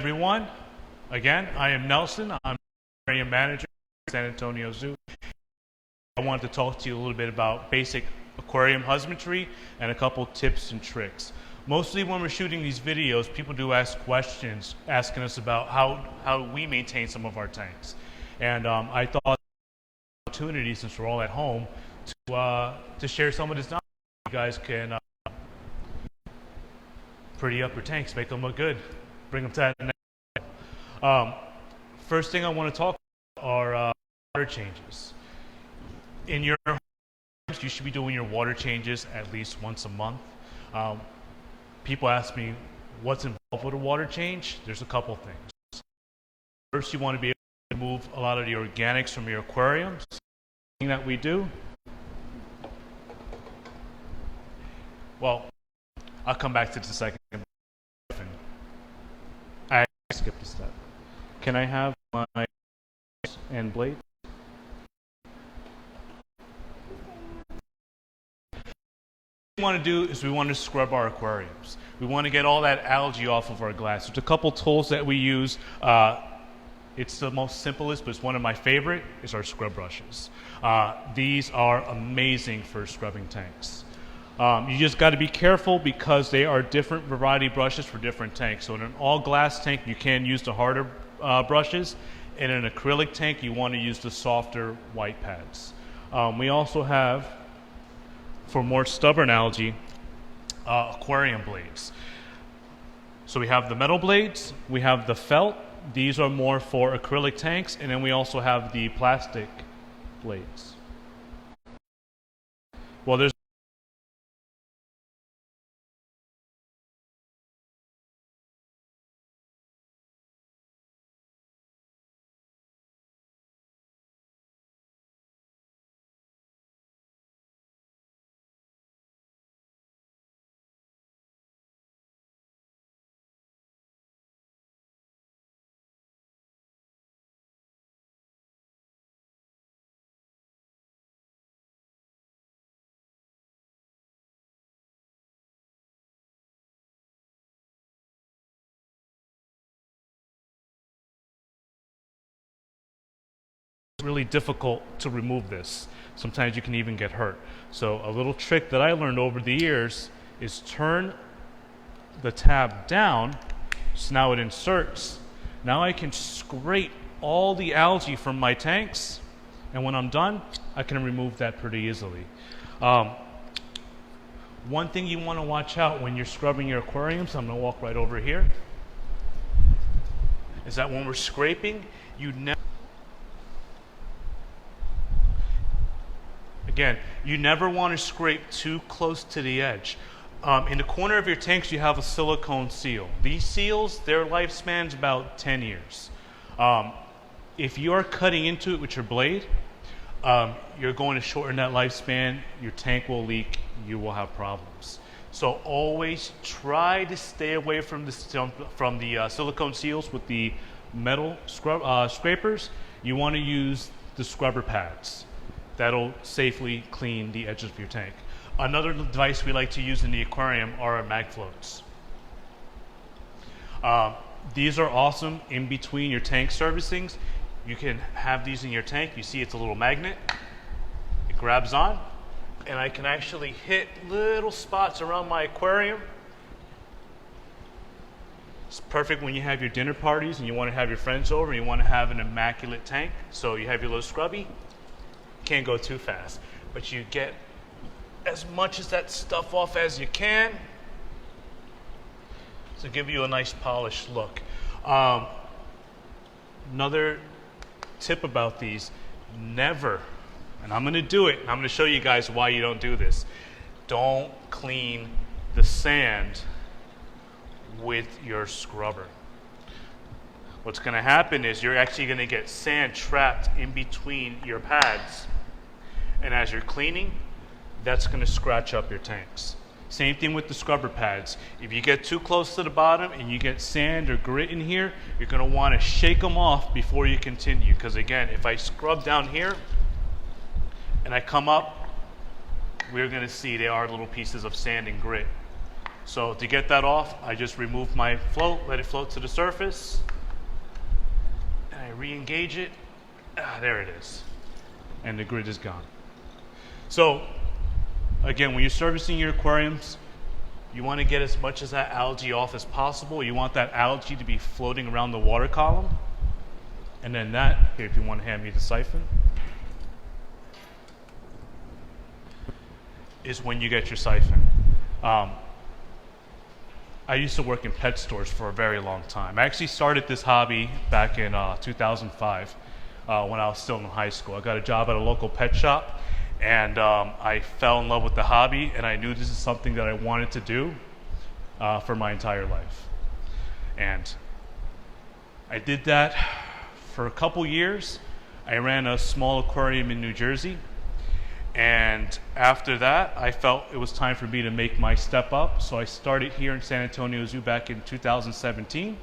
everyone. Again, I am Nelson. I'm Aquarium Manager at San Antonio Zoo. I wanted to talk to you a little bit about basic aquarium husbandry and a couple tips and tricks. Mostly when we're shooting these videos, people do ask questions asking us about how we maintain some of our tanks. And I thought opportunity, since we're all at home, to share some of this knowledge. You guys can pretty up your tanks, make them look good, bring them to that next level. First thing I want to talk about are water changes. In your homes, you should be doing your water changes at least once a month. People ask me what's involved with a water change. There's a couple things. First, you want to be able to remove a lot of the organics from your aquarium. Something that we do. Well, I'll come back to this in a second. I skipped a step. Can I have my and blade? What we want to do is we want to scrub our aquariums. We want to get all that algae off of our glass. There's a couple tools that we use. It's the most simplest, but it's one of my favorite, is our scrub brushes. These are amazing for scrubbing tanks. You just got to be careful because they are different variety brushes for different tanks. So in an all glass tank, you can use the harder brushes. In an acrylic tank, you want to use the softer white pads. We also have, for more stubborn algae, aquarium blades. So we have the metal blades, we have the felt. These are more for acrylic tanks, and then we also have the plastic blades. Well, there's really difficult to remove this. Sometimes you can even get hurt. So a little trick that I learned over the years is turn the tab down, so now it inserts. Now I can scrape all the algae from my tanks, and when I'm done, I can remove that pretty easily. One thing you want to watch out when you're scrubbing your aquariums, I'm going to walk right over here, is that when we're scraping, you never want to scrape too close to the edge. In the corner of your tanks, you have a silicone seal. These seals, their lifespan is about 10 years. If you are cutting into it with your blade, you're going to shorten that lifespan. Your tank will leak. You will have problems. So always try to stay away from the silicone seals with the metal scrapers. You want to use the scrubber pads. That'll safely clean the edges of your tank. Another device we like to use in the aquarium are our mag floats. These are awesome in between your tank servicings. You can have these in your tank. You see it's a little magnet. It grabs on, and I can actually hit little spots around my aquarium. It's perfect when you have your dinner parties and you want to have your friends over and you want to have an immaculate tank. So you have your little scrubby. Can't go too fast, but you get as much of that stuff off as you can to give you a nice polished look. Another tip about these, never, and I'm going to do it, and I'm going to show you guys why you don't do this. Don't clean the sand with your scrubber. What's going to happen is you're actually going to get sand trapped in between your pads. And as you're cleaning, that's going to scratch up your tanks. Same thing with the scrubber pads. If you get too close to the bottom and you get sand or grit in here, you're going to want to shake them off before you continue. Because again, if I scrub down here and I come up, we're going to see there are little pieces of sand and grit. So to get that off, I just remove my float, let it float to the surface, and I re-engage it. There it is. And the grid is gone. So again, when you're servicing your aquariums, you want to get as much of that algae off as possible. You want that algae to be floating around the water column. And then that, here, if you want to hand me the siphon, is when you get your siphon. I used to work in pet stores for a very long time. I actually started this hobby back in 2005 when I was still in high school. I got a job at a local pet shop, and I fell in love with the hobby, and I knew this is something that I wanted to do for my entire life. And I did that for a couple years. I ran a small aquarium in New Jersey, and after that I felt it was time for me to make my step up. So I started here in San Antonio Zoo back in 2017.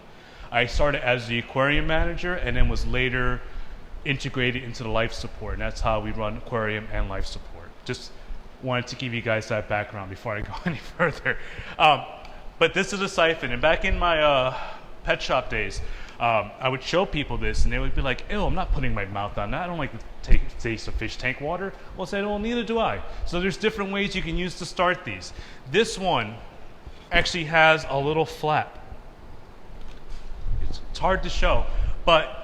I started as the aquarium manager and then was later integrated into the life support, and that's how we run aquarium and life support. Just wanted to give you guys that background before I go any further. But this is a siphon, and back in my pet shop days, I would show people this, and they would be like, "Ew, I'm not putting my mouth on that. I don't like the taste of fish tank water." Well, I said, "Well, neither do I." So there's different ways you can use to start these. This one actually has a little flap. It's hard to show, but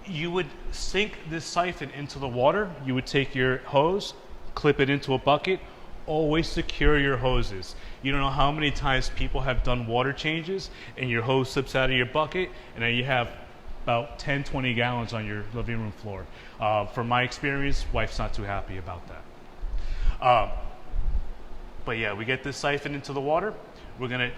you would sink this siphon into the water. You would take your hose, clip it into a bucket. Always secure your hoses. You don't know how many times people have done water changes and your hose slips out of your bucket, and then you have about 10, 20 gallons on your living room floor. From my experience, wife's not too happy about that. But yeah, we get this siphon into the water. We're gonna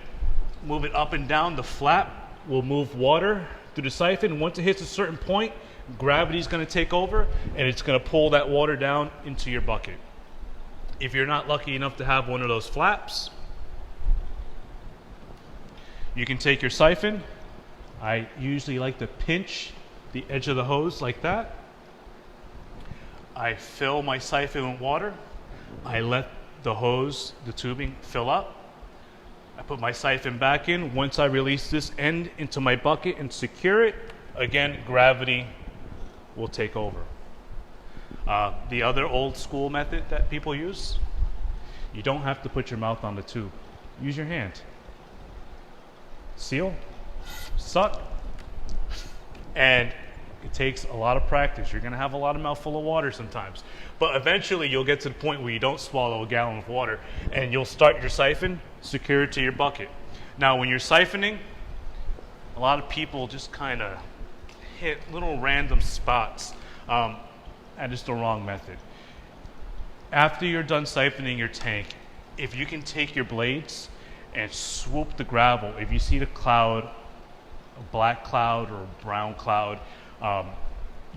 move it up and down. The flap will move water through the siphon. Once it hits a certain point, gravity's gonna take over, and it's gonna pull that water down into your bucket. If you're not lucky enough to have one of those flaps, you can take your siphon. I usually like to pinch the edge of the hose like that. I fill my siphon with water. I let the hose, the tubing, fill up. I put my siphon back in. Once I release this end into my bucket and secure it, again, gravity will take over. The other old school method that people use, you don't have to put your mouth on the tube. Use your hand. Seal, suck, and it takes a lot of practice. You're gonna have a lot of mouthful of water sometimes, but eventually you'll get to the point where you don't swallow a gallon of water, and you'll start your siphon, secure it to your bucket. Now when you're siphoning, a lot of people just kind of hit little random spots. That is the wrong method. After you're done siphoning your tank, if you can take your blades and swoop the gravel, if you see the cloud, a black cloud or a brown cloud,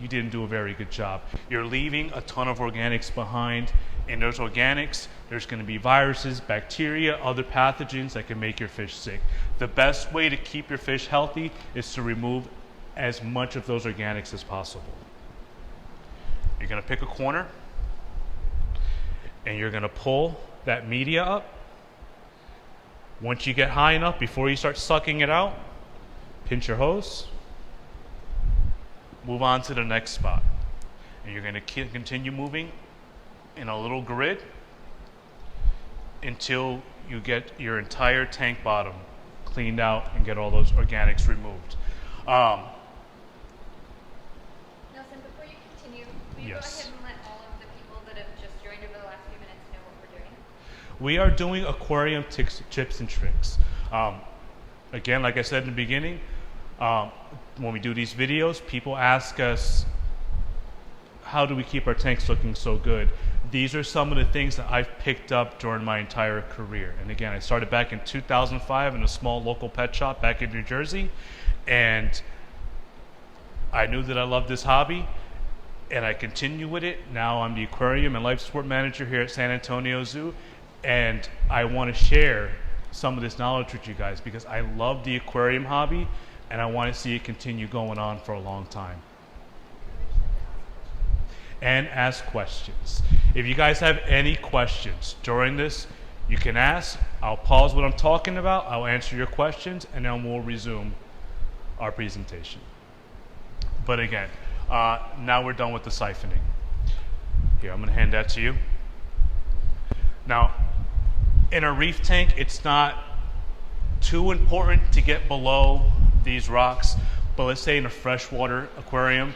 you didn't do a very good job. You're leaving a ton of organics behind. In those organics, there's going to be viruses, bacteria, other pathogens that can make your fish sick. The best way to keep your fish healthy is to remove as much of those organics as possible. You're going to pick a corner, and you're going to pull that media up. Once you get high enough, before you start sucking it out, pinch your hose, move on to the next spot. And you're going to continue moving in a little grid until you get your entire tank bottom cleaned out and get all those organics removed. Yes. Go ahead and let all of the people that have just joined over the last few minutes know what we're doing. We are doing aquarium tips and tricks. Again, like I said in the beginning, when we do these videos, people ask us, how do we keep our tanks looking so good? These are some of the things that I've picked up during my entire career. And again, I started back in 2005 in a small local pet shop back in New Jersey. And I knew that I loved this hobby, and I continue with it. Now I'm the aquarium and life support manager here at San Antonio Zoo, and I want to share some of this knowledge with you guys because I love the aquarium hobby, and I want to see it continue going on for a long time. And ask questions. If you guys have any questions during this, You can ask, I'll pause what I'm talking about, I'll answer your questions, and then we'll resume our presentation. But again, now we're done with the siphoning. Here, I'm going to hand that to you. Now, in a reef tank, it's not too important to get below these rocks, but let's say in a freshwater aquarium,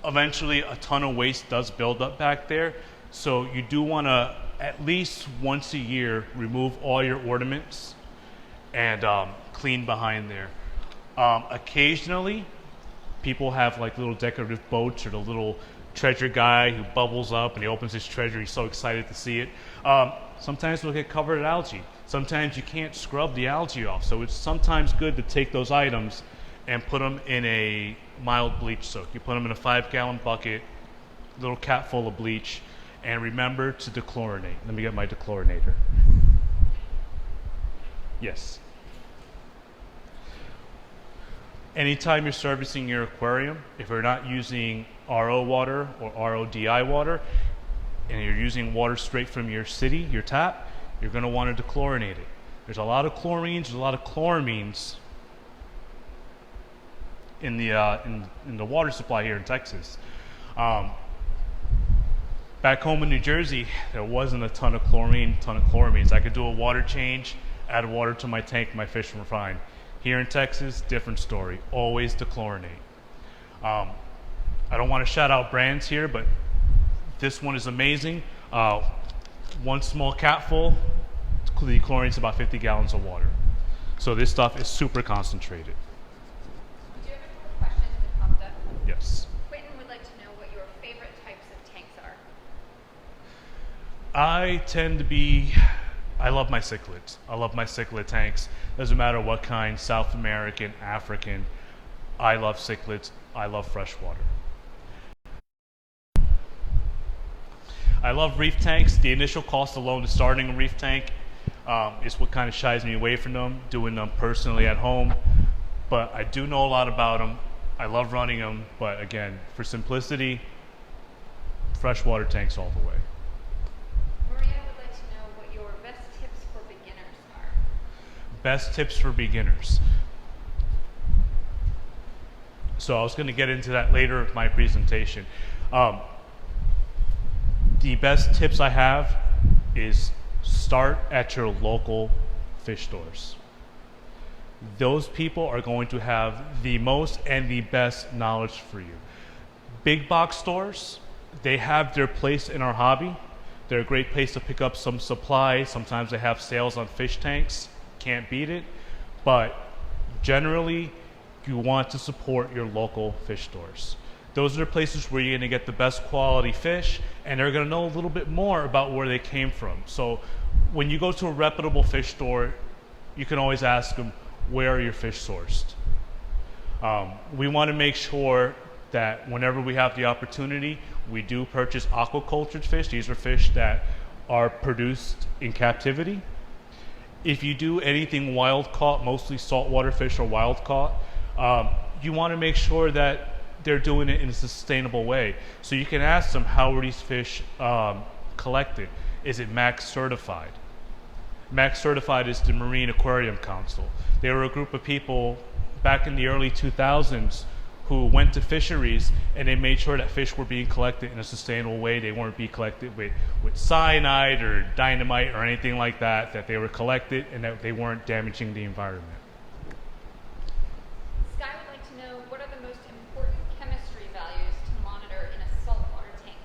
eventually a ton of waste does build up back there. So you do want to, at least once a year, remove all your ornaments and clean behind there. Occasionally, people have like little decorative boats or the little treasure guy who bubbles up and he opens his treasure. He's so excited to see it. Sometimes they'll get covered in algae. Sometimes you can't scrub the algae off. So it's sometimes good to take those items and put them in a mild bleach soak. You put them in a 5-gallon bucket, little cap full of bleach, and remember to dechlorinate. Let me get my dechlorinator. Yes. Anytime you're servicing your aquarium, if you're not using RO water or RODI water, and you're using water straight from your city, your tap, you're going to want to dechlorinate it. There's a lot of chlorines, there's a lot of chloramines in the water supply here in Texas. Back home in New Jersey, there wasn't a ton of chloramines. I could do a water change, add water to my tank, my fish were fine. Here in Texas, different story. Always dechlorinate. I don't want to shout out brands here, but this one is amazing. One small capful, the chlorinate's about 50 gallons of water. So this stuff is super concentrated. Do you have any more questions that popped up? Yes. Quentin would like to know what your favorite types of tanks are. I love my cichlids. I love my cichlid tanks. Doesn't matter what kind, South American, African. I love cichlids. I love freshwater. I love reef tanks. The initial cost alone to starting a reef tank is what kind of shies me away from them, doing them personally at home. But I do know a lot about them. I love running them. But again, for simplicity, freshwater tanks all the way. Maria would like to know what your best tips for beginners are. Best tips for beginners. So I was going to get into that later in my presentation. The best tips I have is start at your local fish stores. Those people are going to have the most and the best knowledge for you. Big box stores, they have their place in our hobby. They're a great place to pick up some supplies. Sometimes they have sales on fish tanks. Can't beat it. But generally, you want to support your local fish stores. Those are the places where you're going to get the best quality fish, and they're going to know a little bit more about where they came from. So when you go to a reputable fish store, you can always ask them, where are your fish sourced? We want to make sure that whenever we have the opportunity, we do purchase aquacultured fish. These are fish that are produced in captivity. If you do anything wild caught, mostly saltwater fish or wild caught, you want to make sure that they're doing it in a sustainable way. So you can ask them, how were these fish collected? Is it MAX certified? MAX certified is the Marine Aquarium Council. They were a group of people back in the early 2000s who went to fisheries and they made sure that fish were being collected in a sustainable way. They weren't being collected with cyanide or dynamite or anything like that, that they were collected and that they weren't damaging the environment. Sky would like to know, what are the most important chemistry values to monitor in a saltwater tank?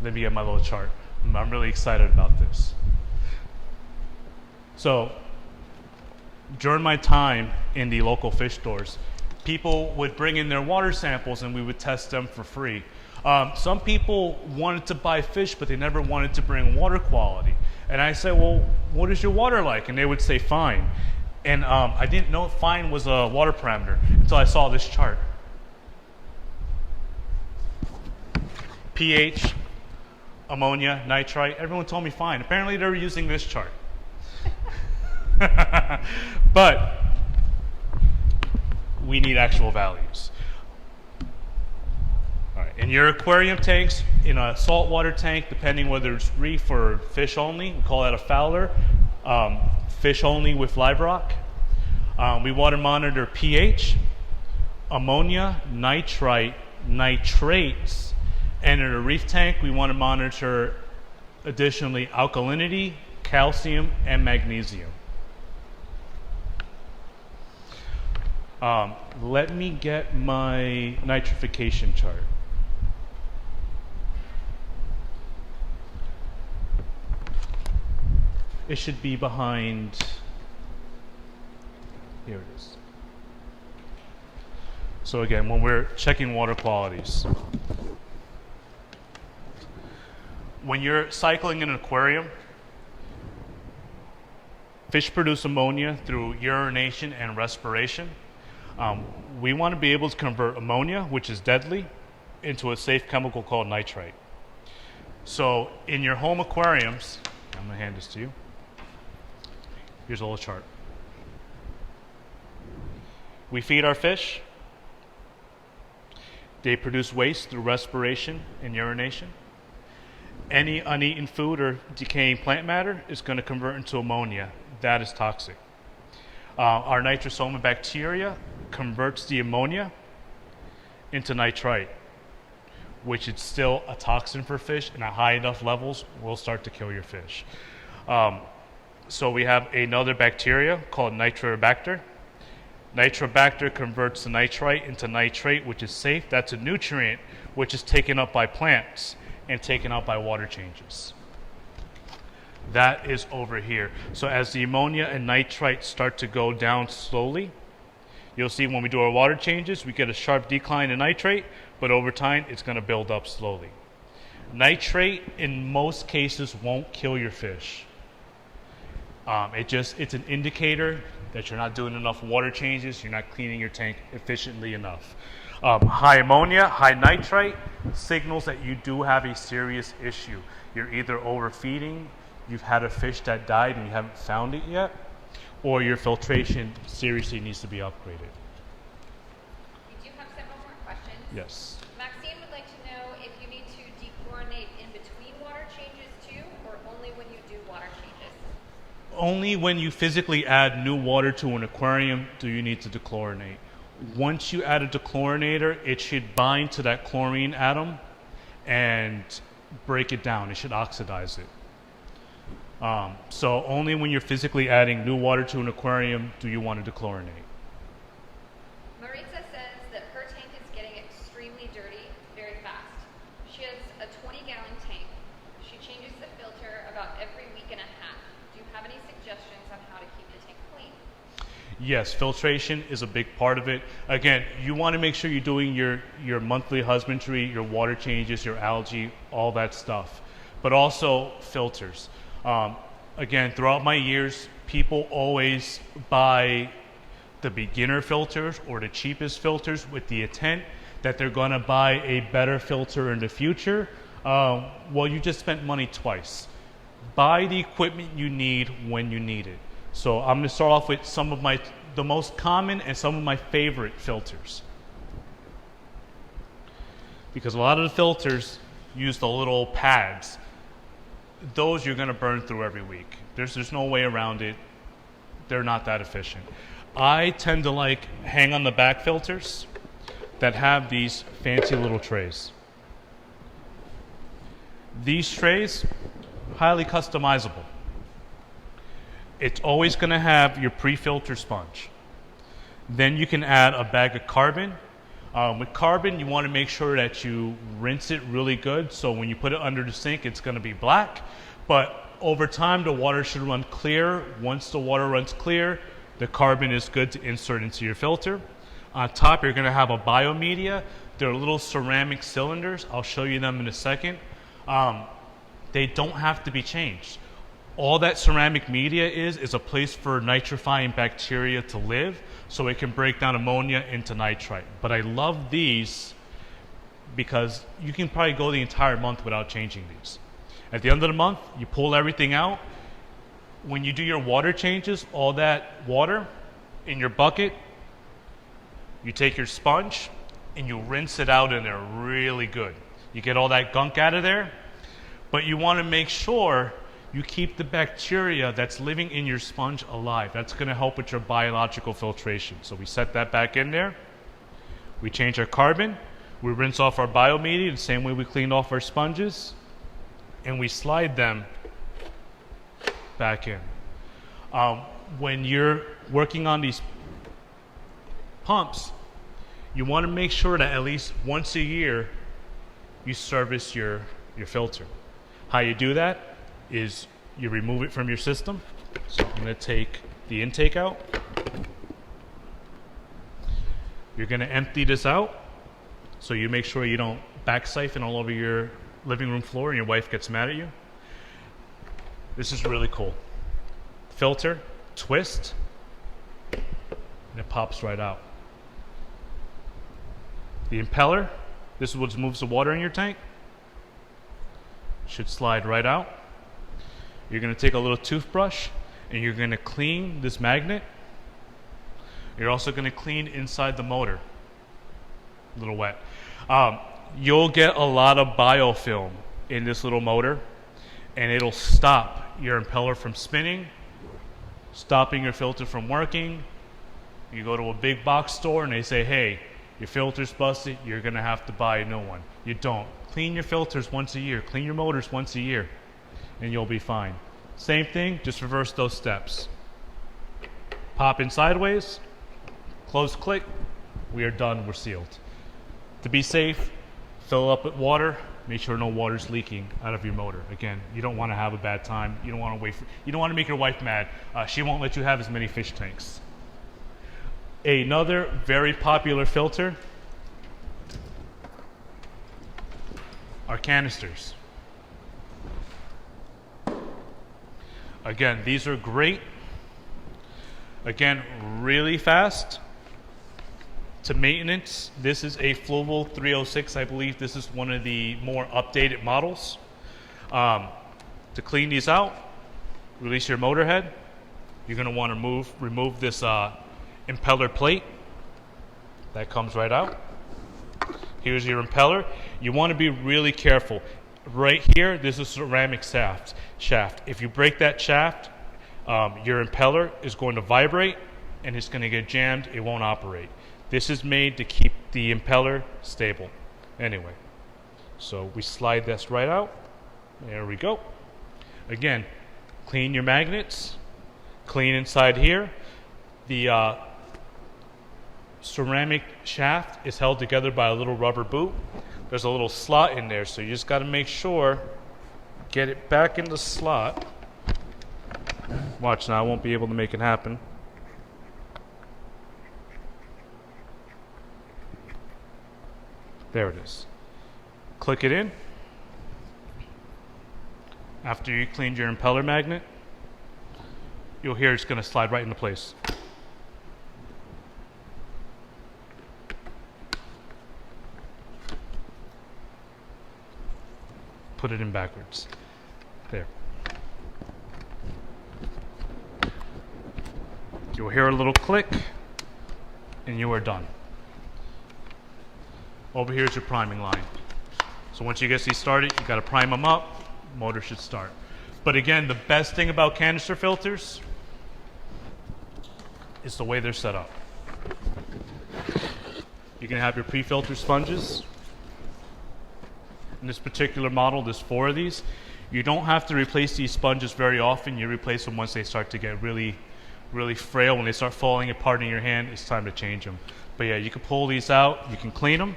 Let me get my little chart. I'm really excited about this. So, during my time in the local fish stores, people would bring in their water samples and we would test them for free. Some people wanted to buy fish, but they never wanted to bring water quality. And I said, well, what is your water like? And they would say, fine. And I didn't know fine was a water parameter until I saw this chart. pH, ammonia, nitrite, everyone told me fine. Apparently they were using this chart. But we need actual values. All right. In your aquarium tanks, in a saltwater tank, depending whether it's reef or fish only, we call that a fowler, fish only with live rock. We water monitor pH, ammonia, nitrite, nitrates, and in a reef tank, we want to monitor additionally alkalinity, calcium, and magnesium. Let me get my nitrification chart. It should be behind, here it is. So again, when we're checking water qualities, when you're cycling in an aquarium, fish produce ammonia through urination and respiration. We want to be able to convert ammonia, which is deadly, into a safe chemical called nitrite. So in your home aquariums, I'm going to hand this to you. Here's a little chart. We feed our fish. They produce waste through respiration and urination. Any uneaten food or decaying plant matter is going to convert into ammonia. That is toxic. Our nitrosoma bacteria converts the ammonia into nitrite, which is still a toxin for fish, and at high enough levels will start to kill your fish. So we have another bacteria called Nitrobacter. Nitrobacter converts the nitrite into nitrate, which is safe. That's a nutrient which is taken up by plants and taken up by water changes. That is over here. So as the ammonia and nitrite start to go down slowly, you'll see when we do our water changes, we get a sharp decline in nitrate, but over time, it's going to build up slowly. Nitrate, in most cases, won't kill your fish. It's an indicator that you're not doing enough water changes, you're not cleaning your tank efficiently enough. High ammonia, high nitrite signals that you do have a serious issue. You're either overfeeding, you've had a fish that died and you haven't found it yet, or your filtration seriously needs to be upgraded. We do have several more questions. Yes. Maxine would like to know if you need to dechlorinate in between water changes too, or only when you do water changes? Only when you physically add new water to an aquarium do you need to dechlorinate. Once you add a dechlorinator, it should bind to that chlorine atom and break it down. It should oxidize it. So only when you're physically adding new water to an aquarium do you want to dechlorinate. Maritza says that her tank is getting extremely dirty very fast. She has a 20-gallon tank. She changes the filter about every week and a half. Do you have any suggestions on how to keep the tank clean? Yes, filtration is a big part of it. Again, you want to make sure you're doing your monthly husbandry, your water changes, your algae, all that stuff. But also filters. Again, throughout my years, people always buy the beginner filters or the cheapest filters with the intent that they're going to buy a better filter in the future. Well, you just spent money twice. Buy the equipment you need when you need it. So I'm going to start off with some of the most common and some of my favorite filters. Because a lot of the filters use the little pads. Those you're going to burn through every week. There's no way around it. They're not that efficient. I tend to like hang on the back filters that have these fancy little trays. These trays, highly customizable. It's always going to have your pre-filter sponge. Then you can add a bag of carbon. With carbon, you want to make sure that you rinse it really good, so when you put it under the sink, it's going to be black. But over time, the water should run clear. Once the water runs clear, the carbon is good to insert into your filter. On top, you're going to have a biomedia. They're little ceramic cylinders. I'll show you them in a second. They don't have to be changed. All that ceramic media is a place for nitrifying bacteria to live, so it can break down ammonia into nitrite. But I love these because you can probably go the entire month without changing these. At the end of the month, you pull everything out. When you do your water changes, all that water in your bucket, you take your sponge, and you rinse it out and they're really good. You get all that gunk out of there, but you want to make sure you keep the bacteria that's living in your sponge alive. That's going to help with your biological filtration. So we set that back in there. We change our carbon. We rinse off our biomedia the same way we cleaned off our sponges, and we slide them back in. When you're working on these pumps, you want to make sure that at least once a year you service your filter. How you do that is you remove it from your system. So I'm going to take the intake out. You're going to empty this out, so you make sure you don't back siphon all over your living room floor and your wife gets mad at you. This is really cool. Filter, twist, and it pops right out. The impeller, this is what moves the water in your tank, should slide right out. You're going to take a little toothbrush and you're going to clean this magnet. You're also going to clean inside the motor. A little wet. You'll get a lot of biofilm in this little motor, and it'll stop your impeller from spinning, stopping your filter from working. You go to a big box store and they say, hey, your filter's busted, you're going to have to buy a new one. You don't. Clean your filters once a year. Clean your motors once a year, and you'll be fine. Same thing, just reverse those steps. Pop in sideways, close click, we are done, we're sealed. To be safe, fill up with water, make sure no water's leaking out of your motor. Again, you don't want to have a bad time, you don't want to make your wife mad. She won't let you have as many fish tanks. Another very popular filter are canisters. Again, these are great. Again, really fast. To maintenance, this is a Fluval 306. I believe this is one of the more updated models. To clean these out, release your motor head. You're going to want to remove this impeller plate. That comes right out. Here's your impeller. You want to be really careful. Right here, this is a ceramic shaft. If you break that shaft, your impeller is going to vibrate and it's going to get jammed. It won't operate. This is made to keep the impeller stable. Anyway, so we slide this right out. There we go. Again, clean your magnets. Clean inside here. The ceramic shaft is held together by a little rubber boot. There's a little slot in there, so you just got to make sure, get it back in the slot. Watch now, I won't be able to make it happen. There it is. Click it in. After you cleaned your impeller magnet, you'll hear it's going to slide right into place. Put it in backwards. There. You'll hear a little click, and you are done. Over here is your priming line. So once you get these started, you got to prime them up. Motor should start. But again, the best thing about canister filters is the way they're set up. You can have your pre-filter sponges. In this particular model, there's 4 of these. You don't have to replace these sponges very often. You replace them once they start to get really, really frail. When they start falling apart in your hand, it's time to change them. But yeah, you can pull these out, you can clean them,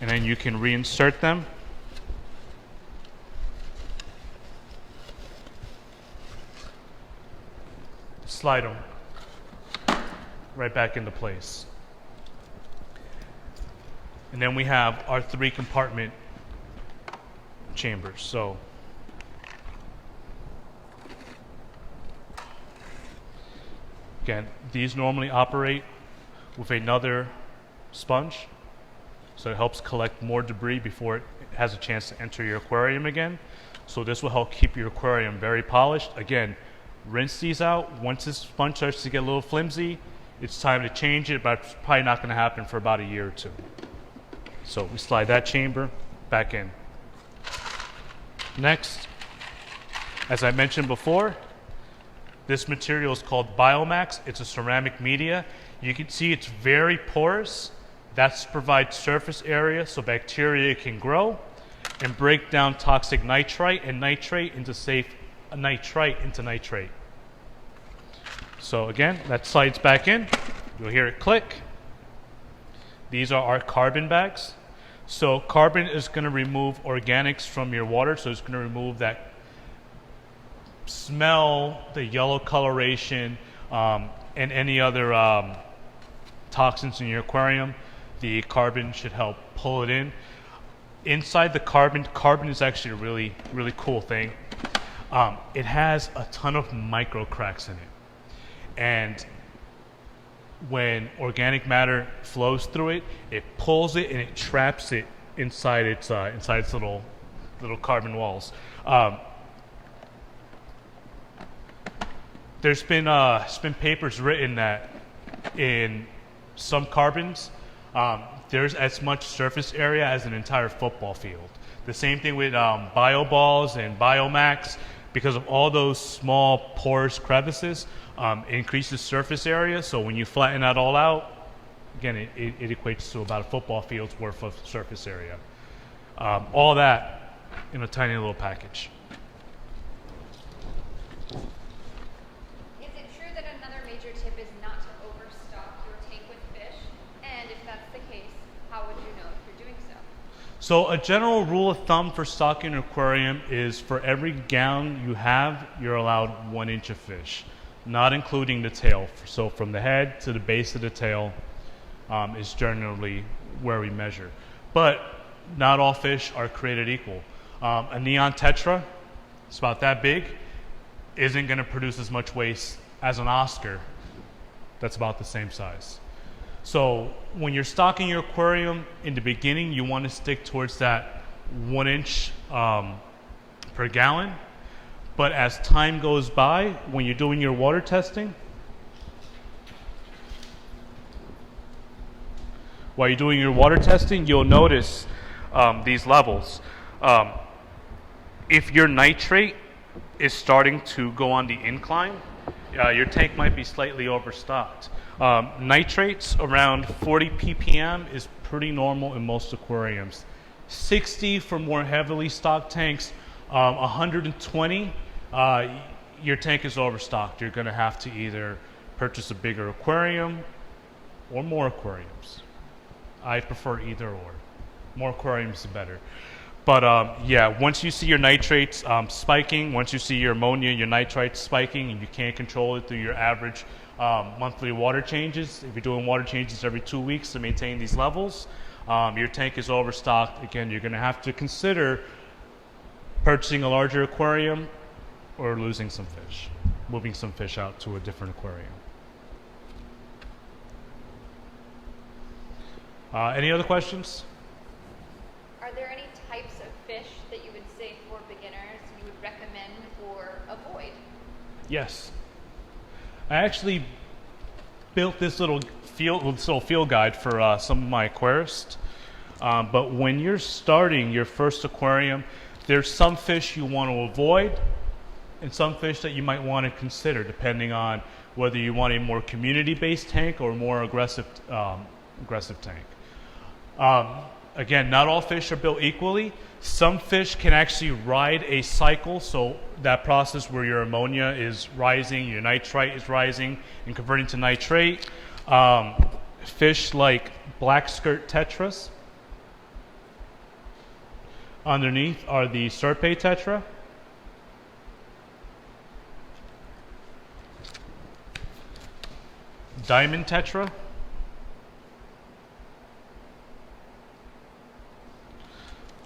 and then you can reinsert them. Slide them right back into place. And then we have our 3 compartment chambers. So again, these normally operate with another sponge, so it helps collect more debris before it has a chance to enter your aquarium again. So this will help keep your aquarium very polished. Again, rinse these out. Once this sponge starts to get a little flimsy, it's time to change it, but it's probably not going to happen for about a year or two. So we slide that chamber back in. Next, as I mentioned before, this material is called Biomax. It's a ceramic media. You can see it's very porous. That provides surface area so bacteria can grow and break down toxic nitrite and nitrate into nitrite into nitrate. So again, that slides back in. You'll hear it click. These are our carbon bags. So carbon is going to remove organics from your water, so it's going to remove that smell, the yellow coloration, and any other toxins in your aquarium. The carbon should help pull it in. Inside the carbon is actually a really, really cool thing. It has a ton of micro cracks in it. And when organic matter flows through it, it pulls it and it traps it inside its little carbon walls. There's been papers written that in some carbons, there's as much surface area as an entire football field. The same thing with BioBalls and Biomax. Because of all those small porous crevices, it increases surface area. So when you flatten that all out, again, it equates to about a football field's worth of surface area. All that in a tiny little package. Is it true that another major tip is not to overstock your tank with fish? And if that's the case, how would you know if you're doing so? So a general rule of thumb for stocking an aquarium is for every gallon you have, you're allowed 1 inch of fish, not including the tail. So from the head to the base of the tail is generally where we measure. But not all fish are created equal. A neon tetra, it's about that big, isn't going to produce as much waste as an Oscar that's about the same size. So when you're stocking your aquarium in the beginning, you want to stick towards that 1 inch per gallon. But as time goes by, when you're doing your water testing, you'll notice these levels. If your nitrate is starting to go on the incline, your tank might be slightly overstocked. Nitrates around 40 ppm is pretty normal in most aquariums. 60 for more heavily stocked tanks. 120, your tank is overstocked. You're going to have to either purchase a bigger aquarium or more aquariums. I prefer either or. More aquariums the better. But yeah, once you see your nitrates spiking, once you see your ammonia, your nitrites spiking, and you can't control it through your average monthly water changes, if you're doing water changes every 2 weeks to maintain these levels, your tank is overstocked. Again, you're going to have to consider purchasing a larger aquarium or losing some fish, moving some fish out to a different aquarium. Any other questions? Are there any types of fish that you would say for beginners you would recommend or avoid? Yes. I actually built this little field guide for some of my aquarists. But when you're starting your first aquarium, there's some fish you want to avoid and some fish that you might want to consider depending on whether you want a more community-based tank or a more aggressive tank. Again, not all fish are built equally. Some fish can actually ride a cycle, so that process where your ammonia is rising, your nitrite is rising and converting to nitrate. Fish like black skirt tetras. Underneath are the Serpe tetra. Diamond tetra.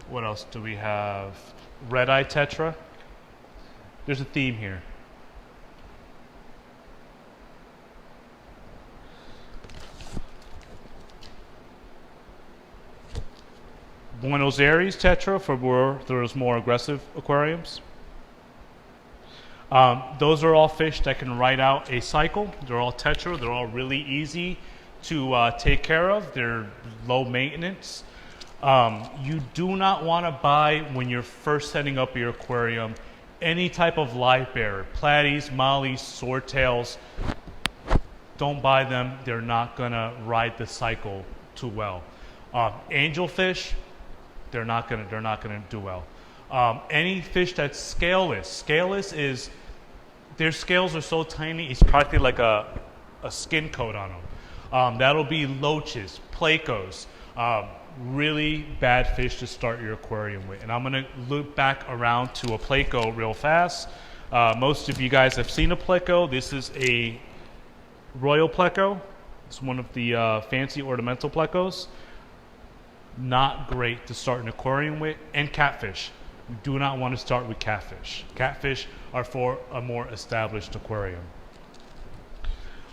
What else do we have? Red-eye tetra. There's a theme here. Buenos Aires tetra for those more aggressive aquariums. Those are all fish that can ride out a cycle. They're all tetra. They're all really easy to take care of. They're low maintenance. You do not want to buy, when you're first setting up your aquarium, any type of live bearer. Platies, mollies, swordtails. Don't buy them. They're not going to ride the cycle too well. Angelfish, they're not going to do well. Any fish that's scaleless. Scaleless is, their scales are so tiny, it's practically like a skin coat on them. That'll be loaches, plecos, really bad fish to start your aquarium with. And I'm going to loop back around to a pleco real fast. Most of you guys have seen a pleco. This is a royal pleco. It's one of the fancy ornamental plecos. Not great to start an aquarium with. And catfish. You do not want to start with catfish. Catfish are for a more established aquarium.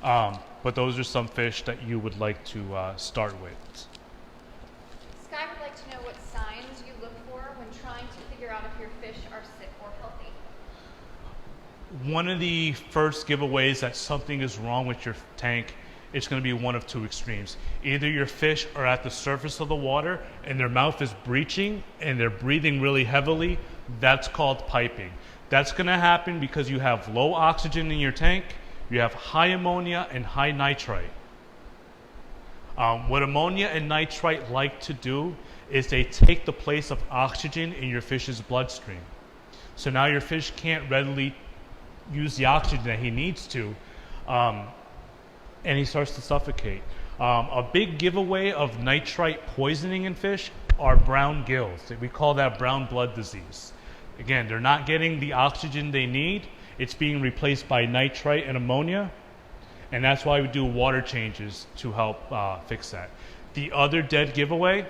But those are some fish that you would like to start with. Sky would like to know what signs you look for when trying to figure out if your fish are sick or healthy. One of the first giveaways that something is wrong with your tank, it's going to be one of two extremes. Either your fish are at the surface of the water and their mouth is breaching and they're breathing really heavily. That's called piping. That's going to happen because you have low oxygen in your tank, you have high ammonia and high nitrite. What ammonia and nitrite like to do is they take the place of oxygen in your fish's bloodstream. So now your fish can't readily use the oxygen that he needs to, and he starts to suffocate. A big giveaway of nitrite poisoning in fish are brown gills. We call that brown blood disease. Again, they're not getting the oxygen they need. It's being replaced by nitrite and ammonia, and that's why we do water changes to help fix that. The other dead giveaway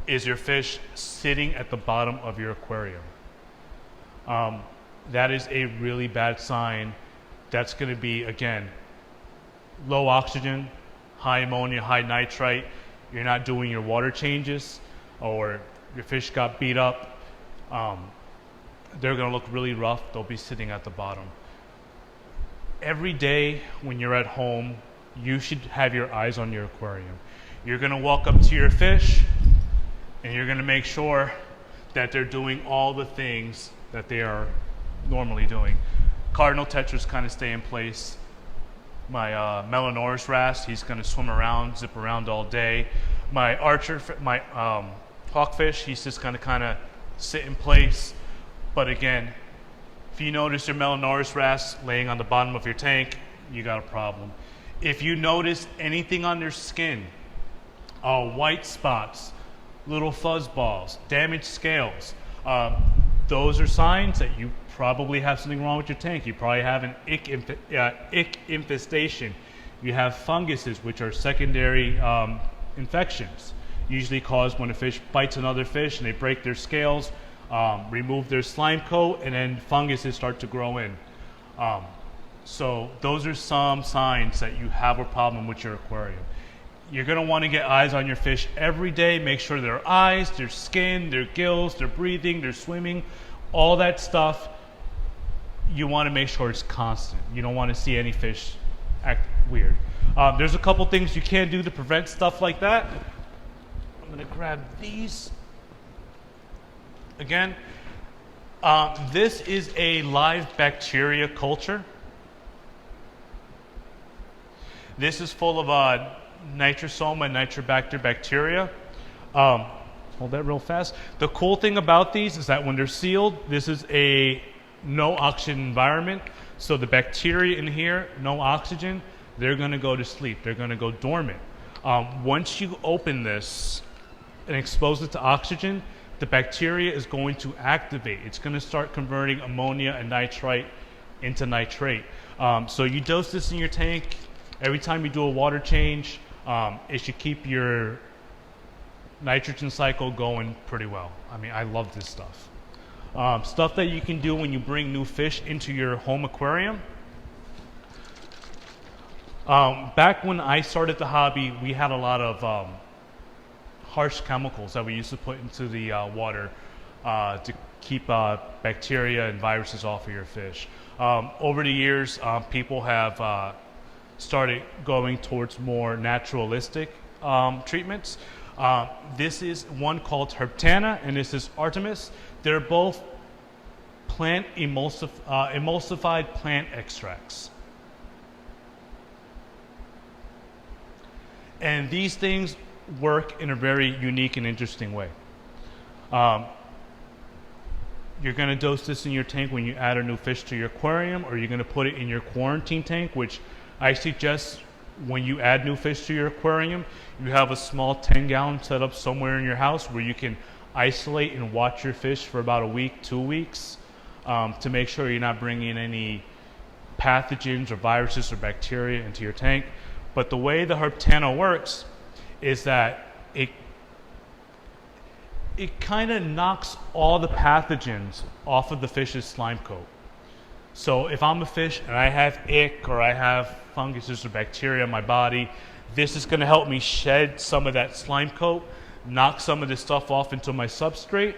is your fish sitting at the bottom of your aquarium. That is a really bad sign. That's going to be, again, low oxygen, high ammonia, high nitrite. You're not doing your water changes, or your fish got beat up. They're going to look really rough. They'll be sitting at the bottom. Every day when you're at home, you should have your eyes on your aquarium. You're going to walk up to your fish and you're going to make sure that they're doing all the things that they are normally doing. Cardinal tetras kind of stay in place. My Melanoris wrasse, he's going to swim around, zip around all day. My hawkfish, he's just going to kind of sit in place. But again, if you notice your Melanoris wrasse laying on the bottom of your tank, you got a problem. If you notice anything on their skin, white spots, little fuzz balls, damaged scales, those are signs that you probably have something wrong with your tank. You probably have an ick infestation. You have funguses, which are secondary infections, usually caused when a fish bites another fish and they break their scales, remove their slime coat, and then funguses start to grow in. So those are some signs that you have a problem with your aquarium. You're going to want to get eyes on your fish every day. Make sure their eyes, their skin, their gills, their breathing, their swimming, all that stuff, you want to make sure it's constant. You don't want to see any fish act weird. There's a couple things you can do to prevent stuff like that. I'm going to grab these. Again, this is a live bacteria culture. This is full of Nitrosoma and Nitrobacter bacteria. Hold that real fast. The cool thing about these is that when they're sealed, this is a no oxygen environment. So the bacteria in here, no oxygen, they're going to go to sleep. They're going to go dormant. Once you open this and expose it to oxygen, the bacteria is going to activate. It's going to start converting ammonia and nitrite into nitrate. So you dose this in your tank. Every time you do a water change, it should keep your nitrogen cycle going pretty well. I mean, I love this stuff. Stuff that you can do when you bring new fish into your home aquarium. Back when I started the hobby, we had a lot of harsh chemicals that we used to put into the water to keep bacteria and viruses off of your fish. Over the years, people have started going towards more naturalistic treatments. This is one called Herptana, and this is Artemis. They're both plant emulsified plant extracts. And these things work in a very unique and interesting way. You're going to dose this in your tank when you add a new fish to your aquarium, or you're going to put it in your quarantine tank, which I suggest when you add new fish to your aquarium, you have a small 10-gallon set up somewhere in your house where you can isolate and watch your fish for about a week, 2 weeks, to make sure you're not bringing any pathogens or viruses or bacteria into your tank. But the way the Herptana works is that it kind of knocks all the pathogens off of the fish's slime coat. So if I'm a fish and I have ick or I have funguses or bacteria in my body, this is going to help me shed some of that slime coat, knock some of this stuff off into my substrate.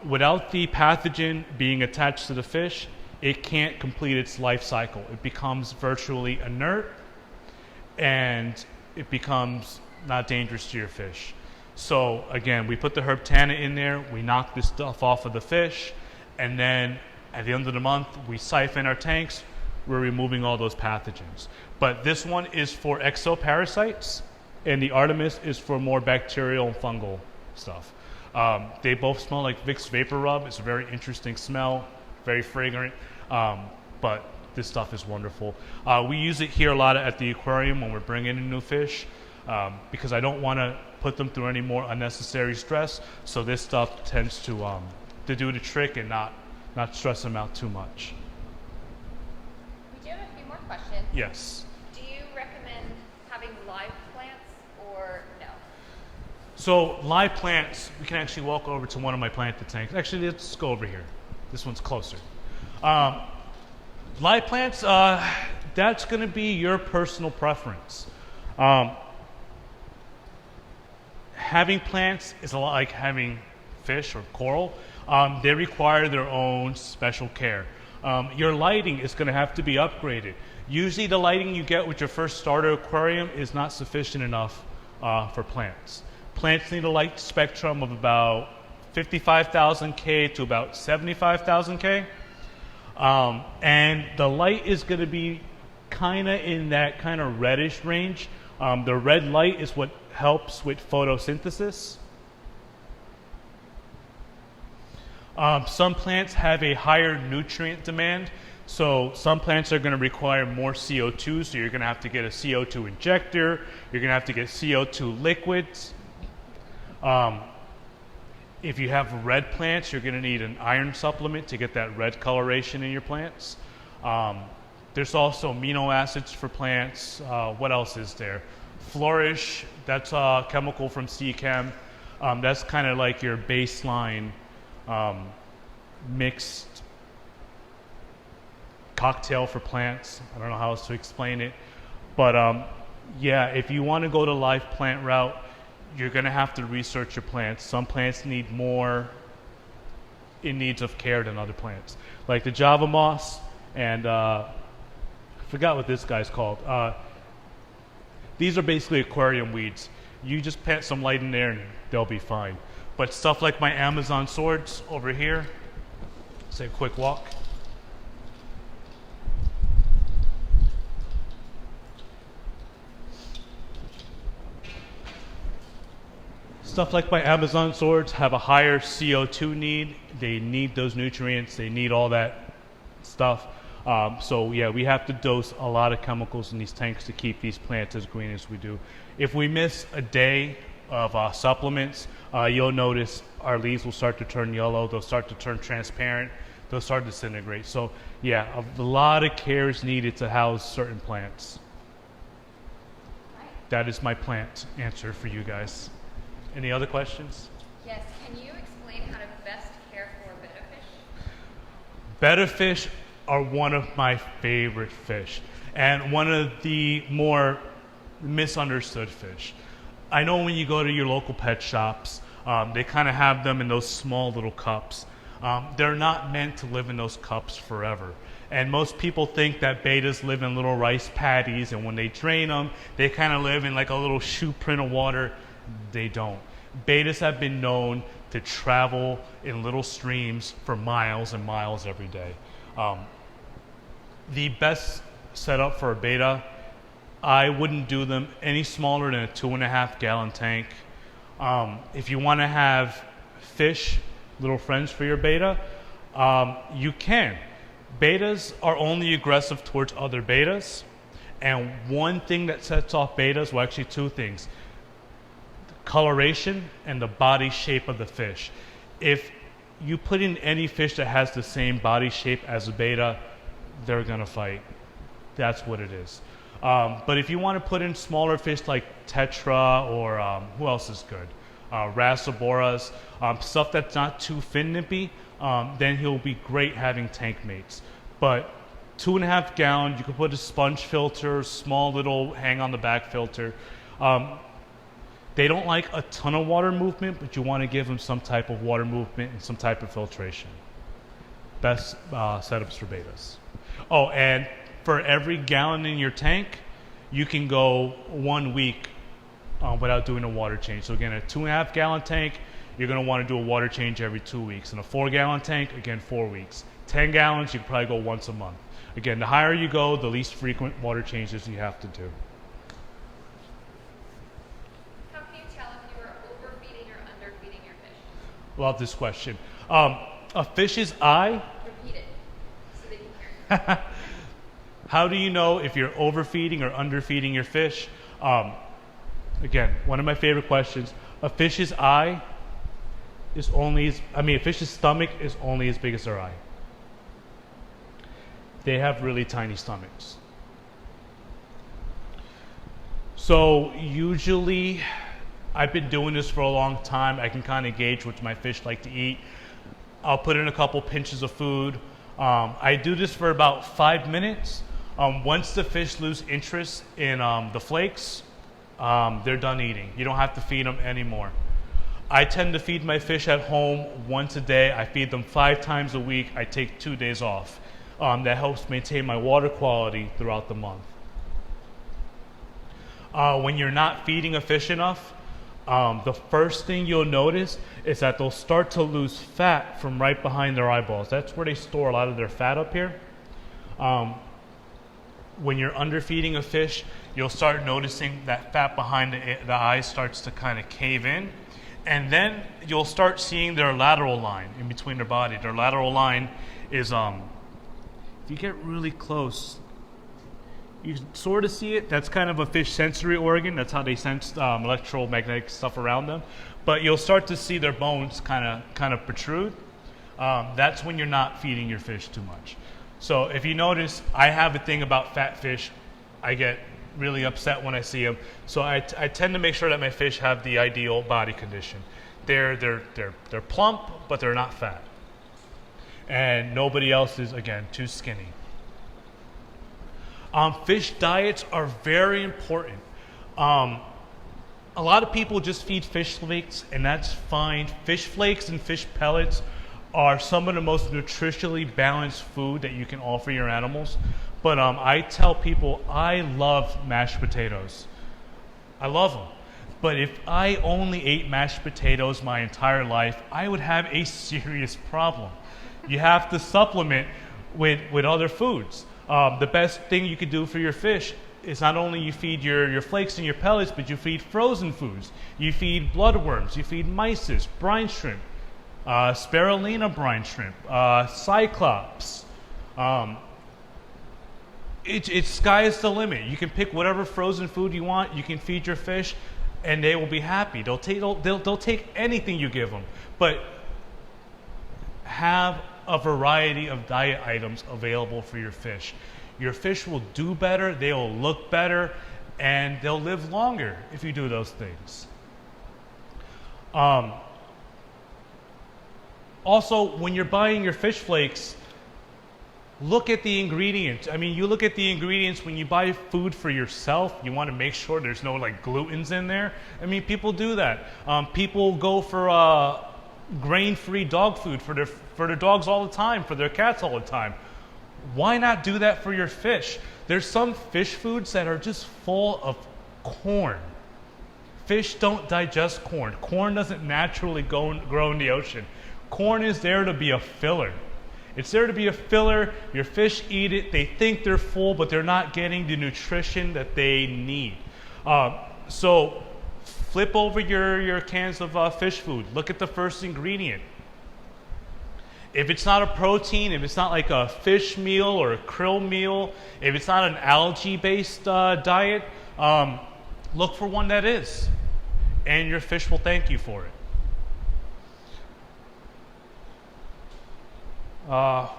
Without the pathogen being attached to the fish, it can't complete its life cycle. It becomes virtually inert, and it becomes not dangerous to your fish. So again, we put the Herptana in there, we knock this stuff off of the fish, and then at the end of the month, we siphon our tanks, we're removing all those pathogens. But this one is for exoparasites, and the Artemis is for more bacterial and fungal stuff. They both smell like Vicks Vapor Rub. It's a very interesting smell, very fragrant, but this stuff is wonderful. We use it here a lot at the aquarium when we're bringing in new fish, because I don't want to put them through any more unnecessary stress. So this stuff tends to do the trick and not stress them out too much. We do have a few more questions. Yes. Do you recommend having live plants or no? So live plants, we can actually walk over to one of my planted tanks. Actually, let's go over here. This one's closer. Live plants, that's going to be your personal preference. Having plants is a lot like having fish or coral. They require their own special care. Your lighting is going to have to be upgraded. Usually the lighting you get with your first starter aquarium is not sufficient enough for plants. Plants need a light spectrum of about 55,000 K to about 75,000 K. And the light is going to be kind of in that kind of reddish range. The red light is what helps with photosynthesis. Some plants have a higher nutrient demand, so some plants are going to require more CO2, so you're going to have to get a CO2 injector, you're going to have to get CO2 liquids. If you have red plants, you're going to need an iron supplement to get that red coloration in your plants. There's also amino acids for plants. What else is there? Flourish, that's a chemical from C-Chem. That's kind of like your baseline mixed cocktail for plants. I don't know how else to explain it. But yeah, if you want to go the live plant route, you're going to have to research your plants. Some plants need more in needs of care than other plants. Like the Java moss and I forgot what this guy's called. These are basically aquarium weeds. You just plant some light in there and they'll be fine. But stuff like my Amazon swords over here, let's take a quick walk. Stuff like my Amazon swords have a higher CO2 need. They need those nutrients. They need all that stuff. So yeah, we have to dose a lot of chemicals in these tanks to keep these plants as green as we do. If we miss a day of supplements, you'll notice our leaves will start to turn yellow. They'll start to turn transparent. They'll start to disintegrate. So yeah, a lot of care is needed to house certain plants. That is my plant answer for you guys. Any other questions? Yes. Can you explain how to best care for betta fish? Betta fish are one of my favorite fish and one of the more misunderstood fish. I know when you go to your local pet shops, they kind of have them in those small little cups. They're not meant to live in those cups forever. And most people think that bettas live in little rice paddies, and when they drain them, they kind of live in like a little shoe print of water. They don't. Bettas have been known to travel in little streams for miles and miles every day. The best setup for a betta, I wouldn't do them any smaller than a 2.5 gallon tank. If you want to have fish, little friends for your betta, you can. Bettas are only aggressive towards other bettas, and one thing that sets off bettas, well, actually two things: the coloration and the body shape of the fish. If you put in any fish that has the same body shape as a betta, they're gonna fight. That's what it is. But if you want to put in smaller fish like tetra or who else is good? Rasaboras, stuff that's not too fin nippy, then he'll be great having tank mates. But 2.5 gallon, you can put a sponge filter, small little hang on the back filter. They don't like a ton of water movement, but you want to give them some type of water movement and some type of filtration. Best setups for bettas. Oh, and for every gallon in your tank, you can go 1 week without doing a water change. So again, a 2.5 gallon tank, you're going to want to do a water change every 2 weeks. And a 4 gallon tank, again, 4 weeks. 10 gallons, you can probably go once a month. Again, the higher you go, the least frequent water changes you have to do. How can you tell if you are overfeeding or underfeeding your fish? Love this question. A fish's eye. Repeat it so they can hear. How do you know if you're overfeeding or underfeeding your fish? Again, one of my favorite questions. A fish's eye is only a fish's stomach is only as big as their eye. They have really tiny stomachs. So usually, I've been doing this for a long time. I can kind of gauge what my fish like to eat. I'll put in a couple pinches of food. I do this for about 5 minutes. Once the fish lose interest in the flakes, they're done eating. You don't have to feed them anymore. I tend to feed my fish at home once a day. I feed them 5 times a week. I take 2 days off. That helps maintain my water quality throughout the month. When you're not feeding a fish enough, the first thing you'll notice is that they'll start to lose fat from right behind their eyeballs. That's where they store a lot of their fat up here. When you're underfeeding a fish, you'll start noticing that fat behind the eyes starts to kind of cave in. And then you'll start seeing their lateral line in between their body. Their lateral line is, if you get really close, you can sort of see it. That's kind of a fish sensory organ. That's how they sense electromagnetic stuff around them. But you'll start to see their bones kind of protrude. That's when you're not feeding your fish too much. So if you notice, I have a thing about fat fish. I get really upset when I see them. So I tend to make sure that my fish have the ideal body condition. They're plump, but they're not fat. And nobody else is, again, too skinny. Fish diets are very important. A lot of people just feed fish flakes, and that's fine. Fish flakes and fish pellets are some of the most nutritionally balanced food that you can offer your animals. But I tell people I love mashed potatoes. I love them. But if I only ate mashed potatoes my entire life, I would have a serious problem. You have to supplement with other foods. The best thing you could do for your fish is not only you feed your flakes and your pellets, but you feed frozen foods. You feed bloodworms, you feed mysis, brine shrimp, spirulina brine shrimp, cyclops. It's sky is the limit. You can pick whatever frozen food you want. You can feed your fish, and they will be happy. They'll take anything you give them. But have a variety of diet items available for your fish. Your fish will do better, they'll look better, and they'll live longer if you do those things. Also, when you're buying your fish flakes, look at the ingredients. I mean, you look at the ingredients when you buy food for yourself. You want to make sure there's no glutens in there. I mean, people do that. People go for grain-free dog food for their dogs all the time, for their cats all the time. Why not do that for your fish? There's some fish foods that are just full of corn. Fish don't digest corn. Corn doesn't naturally grow in the ocean. Corn is there to be a filler. It's there to be a filler. Your fish eat it. They think they're full, but they're not getting the nutrition that they need. So flip over your cans of fish food. Look at the first ingredient. If it's not a protein, if it's not like a fish meal or a krill meal, if it's not an algae-based diet, look for one that is. And your fish will thank you for it. I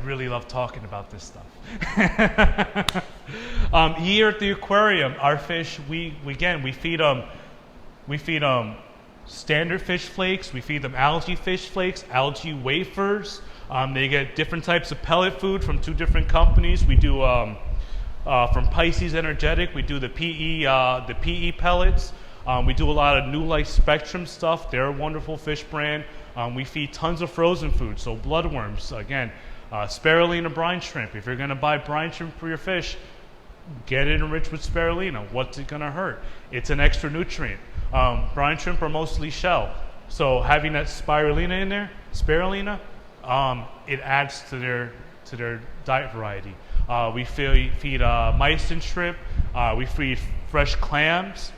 really love talking about this stuff. Here at the aquarium, our fish, we feed them standard fish flakes. We feed them algae fish flakes, algae wafers. They get different types of pellet food from 2 different companies. We do from Pisces Energetic. We do the PE pellets. We do a lot of New Life Spectrum stuff. They're a wonderful fish brand. We feed tons of frozen food, so bloodworms, again, spirulina brine shrimp. If you're going to buy brine shrimp for your fish, get it enriched with spirulina. What's it going to hurt? It's an extra nutrient. Brine shrimp are mostly shell, so having that spirulina in there, it adds to their diet variety. We feed Malaysian shrimp. We feed fresh clams.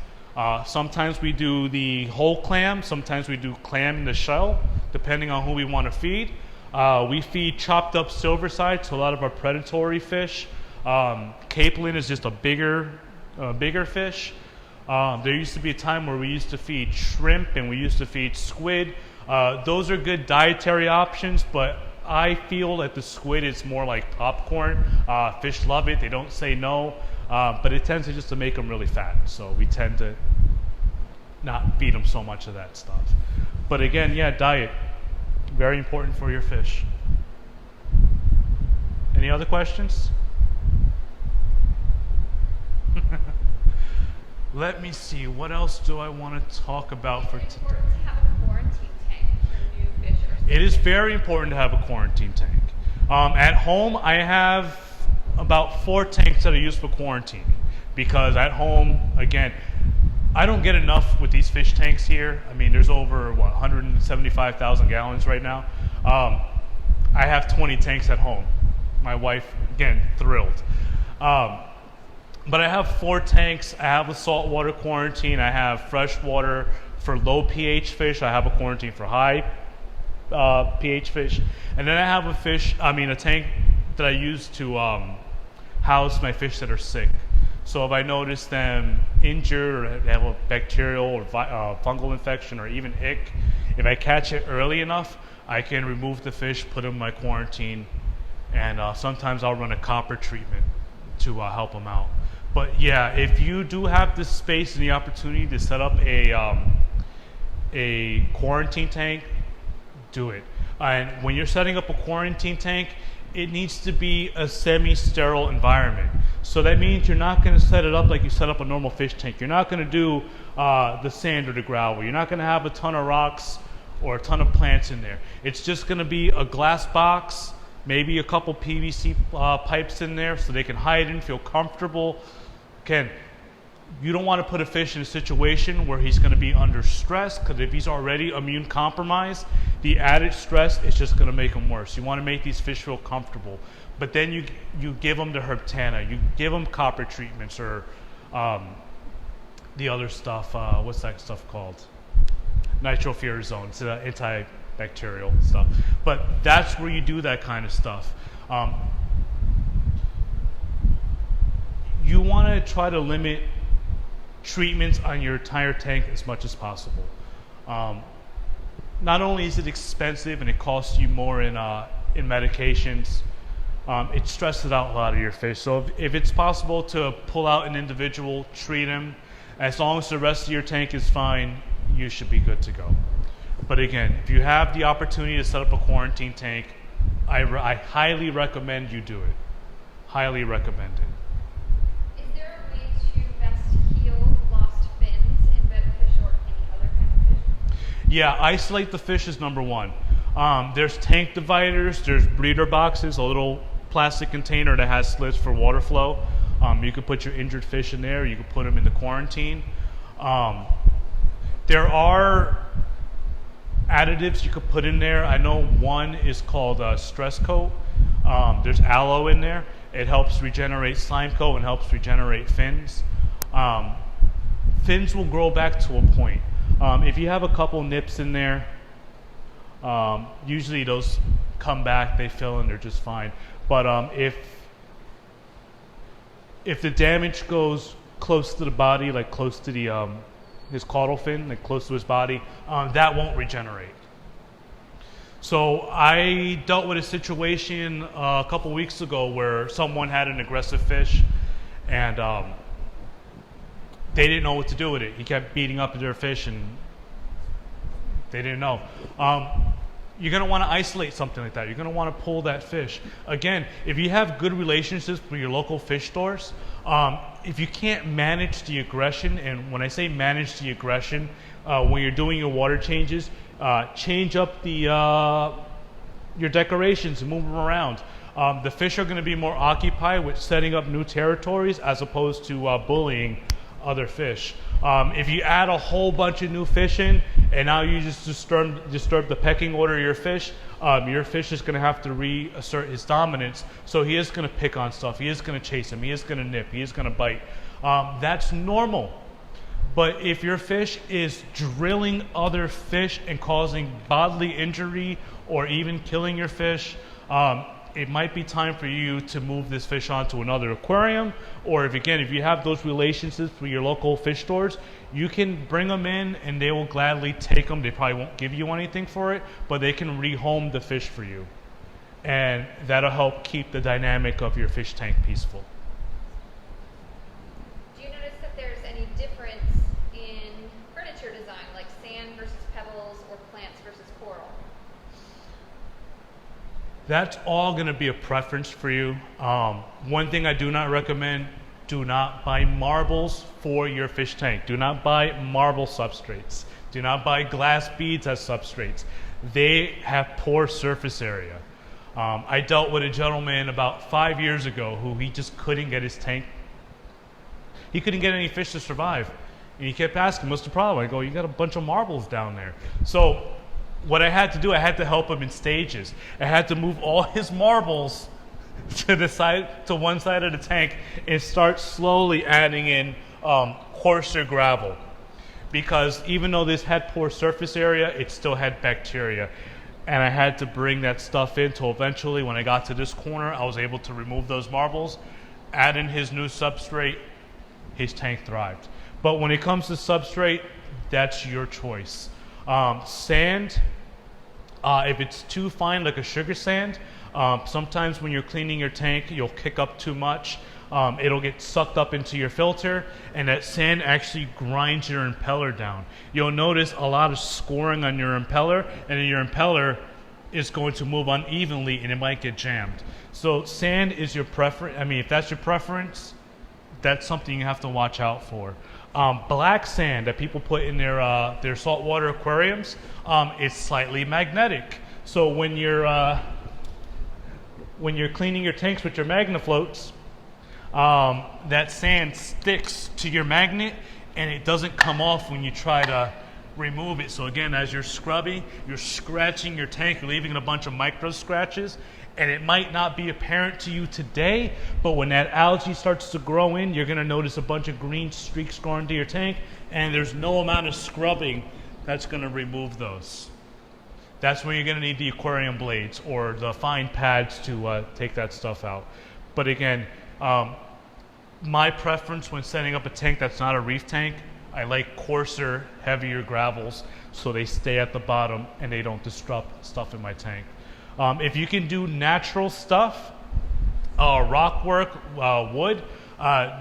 Sometimes we do the whole clam. Sometimes we do clam in the shell, depending on who we want to feed. We feed chopped up silverside to a lot of our predatory fish. Capelin is just a bigger fish. There used to be a time where we used to feed shrimp and we used to feed squid. Those are good dietary options, but I feel that the squid is more like popcorn. Fish love it. They don't say no. But it tends to make them really fat. So we tend to not feed them so much of that stuff. But again, yeah, diet. Very important for your fish. Any other questions? Let me see. What else do I want to talk about for today? It's important to have a quarantine tank for new fish. It is very important to have a quarantine tank. At home, I have about 4 tanks that are used for quarantine, because at home, again, I don't get enough with these fish tanks here. I mean, there's over 175,000 gallons right now. I have 20 tanks at home. My wife, again, thrilled. But I have 4 tanks. I have a saltwater quarantine. I have fresh water for low pH fish. I have a quarantine for high pH fish, and then I have a tank that I use to house my fish that are sick. So if I notice them injured or have a bacterial or fungal infection or even ick, if I catch it early enough, I can remove the fish, put them in my quarantine, and sometimes I'll run a copper treatment to help them out. But yeah, if you do have the space and the opportunity to set up a quarantine tank, do it. And when you're setting up a quarantine tank, it needs to be a semi-sterile environment. So that means you're not going to set it up like you set up a normal fish tank. You're not going to do the sand or the gravel. You're not going to have a ton of rocks or a ton of plants in there. It's just going to be a glass box, maybe a couple PVC pipes in there so they can hide and feel comfortable. Again, you don't want to put a fish in a situation where he's going to be under stress, because if he's already immune compromised, the added stress is just going to make him worse. You want to make these fish feel comfortable. But then you give them the Herptana, you give them copper treatments, or the other stuff, what's that stuff called? Nitrofurazone, it's antibacterial stuff. But that's where you do that kind of stuff. You want to try to limit treatments on your entire tank as much as possible. Not only is it expensive and it costs you more in medications, it stresses out a lot of your fish. So if it's possible to pull out an individual, treat him, as long as the rest of your tank is fine, you should be good to go. But again, if you have the opportunity to set up a quarantine tank, I highly recommend you do it. Highly recommend it. Is there a way to best heal lost fins Yeah, isolate the fish is number one. There's tank dividers, there's breeder boxes, a little plastic container that has slits for water flow. You could put your injured fish in there, you could put them into quarantine. There are additives you could put in there. I know one is called Stress Coat. There's aloe in there. It helps regenerate slime coat and helps regenerate fins. Fins will grow back to a point. If you have a couple nips in there, usually those come back, they fill and they're just fine. But if the damage goes close to the body, like close to the his caudal fin, like close to his body, that won't regenerate. So I dealt with a situation a couple weeks ago where someone had an aggressive fish, and they didn't know what to do with it. He kept beating up their fish, and they didn't know. You're going to want to isolate something like that. You're going to want to pull that fish. Again, if you have good relationships with your local fish stores, if you can't manage the aggression, and when I say manage the aggression, when you're doing your water changes, change up the your decorations and move them around. The fish are going to be more occupied with setting up new territories as opposed to bullying other fish. If you add a whole bunch of new fish in, and now you just disturb the pecking order of your fish is going to have to reassert his dominance. So he is going to pick on stuff. He is going to chase him. He is going to nip. He is going to bite. That's normal. But if your fish is drilling other fish and causing bodily injury or even killing your fish, it might be time for you to move this fish onto another aquarium. Or if you have those relationships with your local fish stores, you can bring them in and they will gladly take them. They probably won't give you anything for it, but they can rehome the fish for you. And that'll help keep the dynamic of your fish tank peaceful. Do you notice that there's any difference in furniture design, like sand versus pebbles or plants versus coral? That's all going to be a preference for you. One thing I do not recommend, do not buy marbles for your fish tank. Do not buy marble substrates. Do not buy glass beads as substrates. They have poor surface area. I dealt with a gentleman about 5 years ago who he just couldn't get his tank. He couldn't get any fish to survive. And he kept asking, what's the problem? I go, you got a bunch of marbles down there. So what I had to do, I had to help him in stages. I had to move all his marbles to one side of the tank and start slowly adding in coarser gravel. Because even though this had poor surface area, it still had bacteria. And I had to bring that stuff in till eventually when I got to this corner, I was able to remove those marbles, add in his new substrate, his tank thrived. But when it comes to substrate, that's your choice. Sand, if it's too fine like a sugar sand, sometimes when you're cleaning your tank, you'll kick up too much. It'll get sucked up into your filter, and that sand actually grinds your impeller down. You'll notice a lot of scoring on your impeller, and then your impeller is going to move unevenly, and it might get jammed. So sand is your preference. I mean, if that's your preference, that's something you have to watch out for. Black sand that people put in their saltwater aquariums is slightly magnetic. So when you're cleaning your tanks with your MagnaFloats, that sand sticks to your magnet and it doesn't come off when you try to remove it. So again, as you're scrubbing, you're scratching your tank, leaving a bunch of micro scratches. And it might not be apparent to you today, but when that algae starts to grow in, you're going to notice a bunch of green streaks going to your tank, and there's no amount of scrubbing that's going to remove those. That's when you're going to need the aquarium blades or the fine pads to take that stuff out. But again, my preference when setting up a tank that's not a reef tank, I like coarser, heavier gravels so they stay at the bottom and they don't disrupt stuff in my tank. If you can do natural stuff, rock work, wood,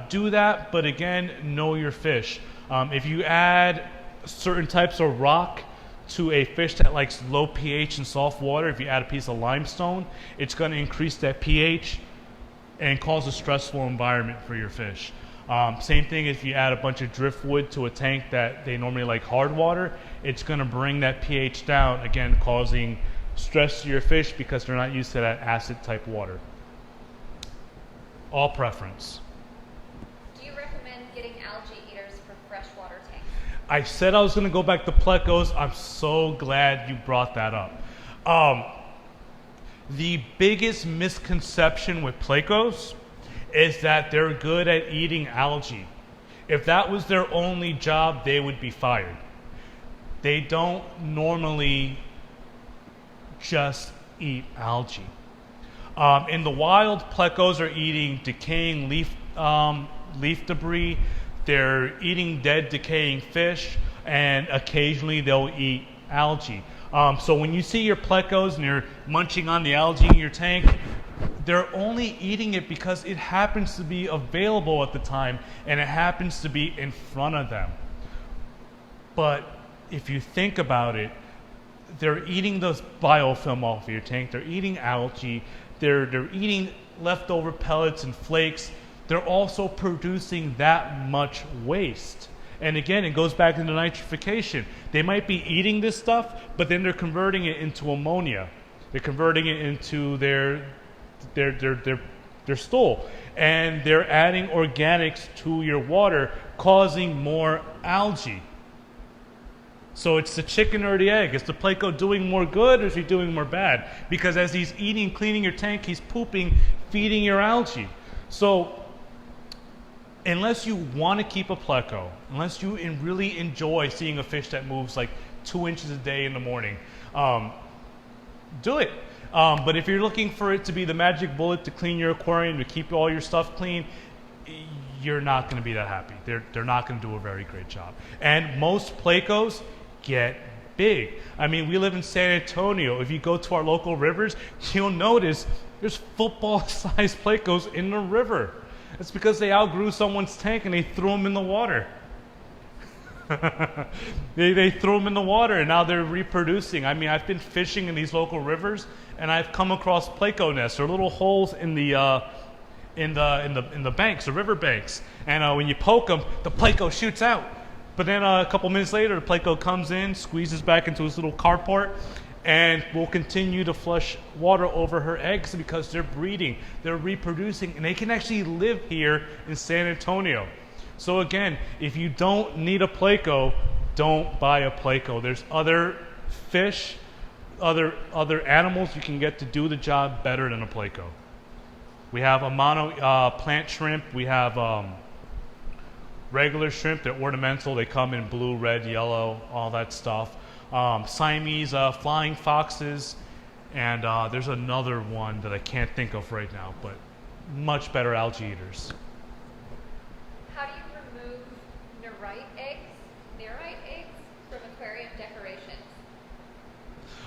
do that, but again, know your fish. If you add certain types of rock to a fish that likes low pH and soft water, if you add a piece of limestone, it's going to increase that pH and cause a stressful environment for your fish. Same thing if you add a bunch of driftwood to a tank that they normally like hard water, it's going to bring that pH down, again causing stress to your fish because they're not used to that acid type water. All preference. Do you recommend getting algae eaters for freshwater tanks? I said I was going to go back to Plecos. I'm so glad you brought that up. The biggest misconception with Plecos is that they're good at eating algae. If that was their only job, they would be fired. They don't normally just eat algae. In the wild, Plecos are eating decaying leaf debris. They're eating dead, decaying fish, and occasionally they'll eat algae. So when you see your Plecos and you're munching on the algae in your tank, they're only eating it because it happens to be available at the time and it happens to be in front of them. But if you think about it, they're eating those biofilm off of your tank, they're eating algae, they're eating leftover pellets and flakes. They're also producing that much waste. And again, it goes back into nitrification. They might be eating this stuff, but then they're converting it into ammonia. They're converting it into their stool. And they're adding organics to your water, causing more algae. So it's the chicken or the egg. Is the Pleco doing more good or is he doing more bad? Because as he's eating, cleaning your tank, he's pooping, feeding your algae. So unless you want to keep a Pleco, unless you really enjoy seeing a fish that moves like 2 inches a day in the morning, do it. But if you're looking for it to be the magic bullet to clean your aquarium, to keep all your stuff clean, you're not going to be that happy. They're not going to do a very great job. And most Plecos get big. I mean, we live in San Antonio. If you go to our local rivers, you'll notice there's football-sized Plecos in the river. It's because they outgrew someone's tank and they threw them in the water. they threw them in the water and now they're reproducing. I mean, I've been fishing in these local rivers and I've come across Pleco nests or little holes in the banks, the river banks. And when you poke them, the Pleco shoots out. But then a couple minutes later, the Pleco comes in, squeezes back into his little carport, and will continue to flush water over her eggs because they're breeding, they're reproducing, and they can actually live here in San Antonio. So again, if you don't need a Pleco, don't buy a Pleco. There's other fish, other animals you can get to do the job better than a Pleco. We have a mono plant shrimp. We have regular shrimp. They're ornamental. They come in blue, red, yellow, all that stuff. Siamese flying foxes, and there's another one that I can't think of right now, but much better algae eaters. How do you remove nerite eggs from aquarium decorations?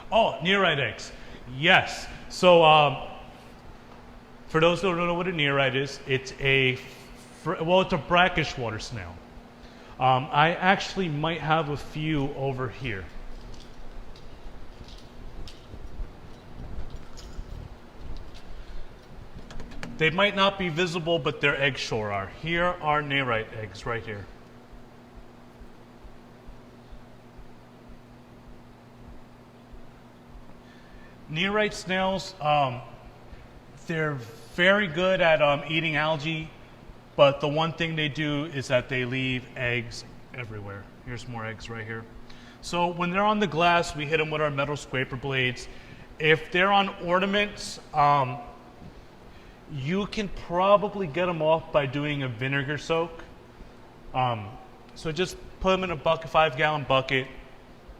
Oh, nerite eggs. Yes. So for those who don't know what a nerite is, it's a brackish water snail. I actually might have a few over here. They might not be visible, but their eggs sure are. Here are nerite eggs right here. Nerite snails, they're very good at eating algae, but the one thing they do is that they leave eggs everywhere. Here's more eggs right here. So when they're on the glass, we hit them with our metal scraper blades. If they're on ornaments, you can probably get them off by doing a vinegar soak. So just put them in a 5-gallon bucket,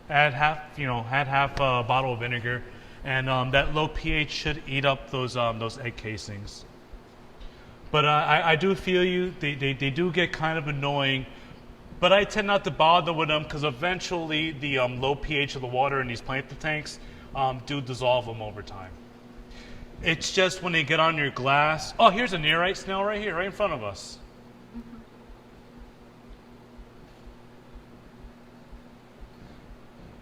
add half a bottle of vinegar, and that low pH should eat up those egg casings. But I do feel you. They do get kind of annoying, but I tend not to bother with them because eventually the low pH of the water in these planter tanks do dissolve them over time. It's just when they get on your glass. Oh, here's a nerite snail right here, right in front of us.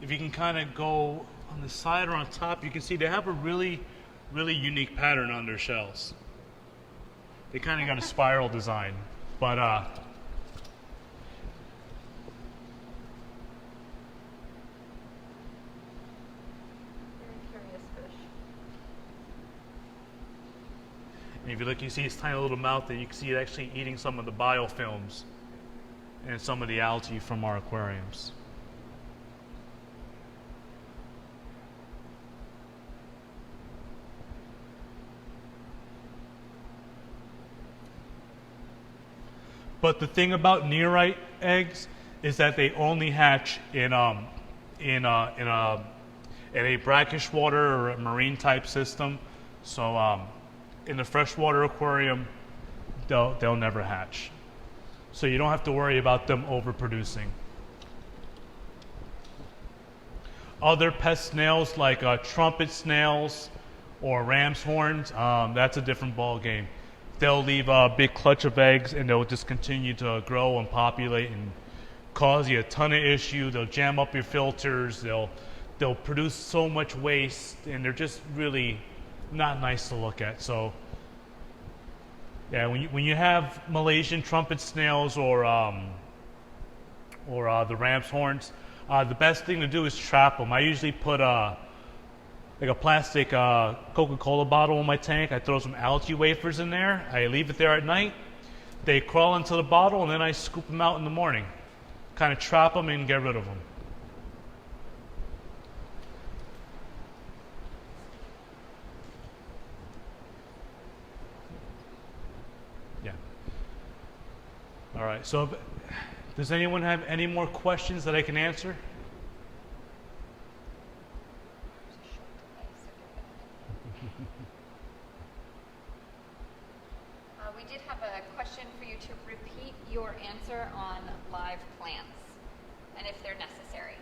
If you can kind of go on the side or on top, you can see they have a really, really unique pattern on their shells. They kind of got a spiral design. But Very curious fish. and if you look, you see his tiny little mouth there. You can see it actually eating some of the biofilms and some of the algae from our aquariums. But the thing about nearite eggs is that they only hatch in a brackish water or a marine type system. So in the freshwater aquarium, they'll never hatch. So you don't have to worry about them overproducing. Other pest snails like trumpet snails or ram's horns, that's a different ball game. They'll leave a big clutch of eggs and they'll just continue to grow and populate and cause you a ton of issue. They'll jam up your filters. They'll produce so much waste, and they're just really not nice to look at. So yeah, when you have Malaysian trumpet snails or the ram's horns, the best thing to do is trap them. I usually put like a plastic Coca-Cola bottle in my tank. I throw some algae wafers in there. I leave it there at night. They crawl into the bottle, and then I scoop them out in the morning. Kind of trap them and get rid of them. Yeah. All right. So, does anyone have any more questions that I can answer? We did have a question for you to repeat your answer on live plants and if they're necessary.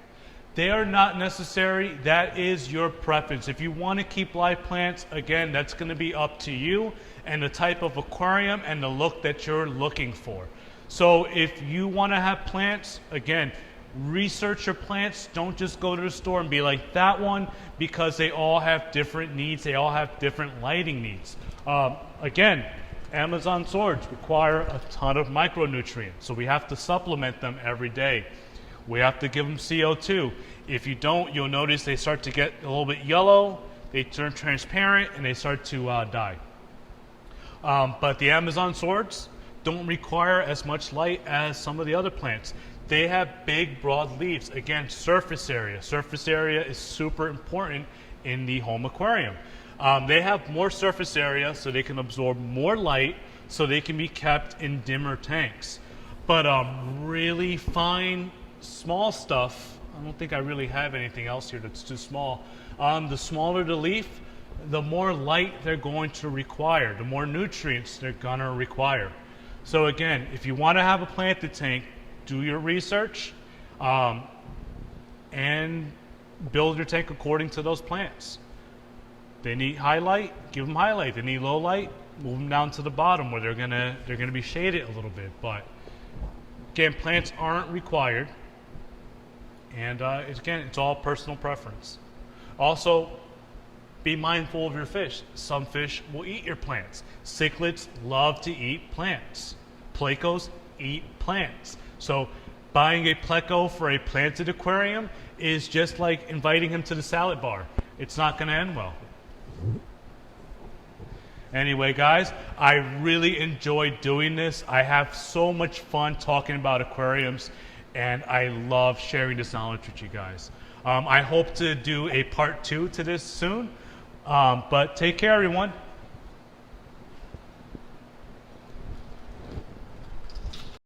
They are not necessary. That is your preference. If you want to keep live plants, again, that's going to be up to you and the type of aquarium and the look that you're looking for. So if you want to have plants, again, research your plants. Don't just go to the store and be like that one, because they all have different needs. They all have different lighting needs. Again, Amazon swords require a ton of micronutrients, so we have to supplement them every day. We have to give them CO2. If you don't, you'll notice they start to get a little bit yellow, they turn transparent, and they start to die. But the Amazon swords don't require as much light as some of the other plants. They have big, broad leaves. Again, surface area. Surface area is super important in the home aquarium. They have more surface area, so they can absorb more light, so they can be kept in dimmer tanks. But really fine, small stuff, I don't think I really have anything else here that's too small. The smaller the leaf, the more light they're going to require, the more nutrients they're going to require. So again, if you want to have a planted tank, do your research and build your tank according to those plants. They need high light, give them high light. They need low light, move them down to the bottom where they're gonna be shaded a little bit. But again, plants aren't required, and it's all personal preference. Also, be mindful of your fish. Some fish will eat your plants. Cichlids love to eat plants. Plecos eat plants. So buying a pleco for a planted aquarium is just like inviting him to the salad bar. It's not going to end well. Anyway, guys, I really enjoyed doing this. I have so much fun talking about aquariums, and I love sharing this knowledge with you guys. I hope to do a part 2 to this soon, but take care, everyone.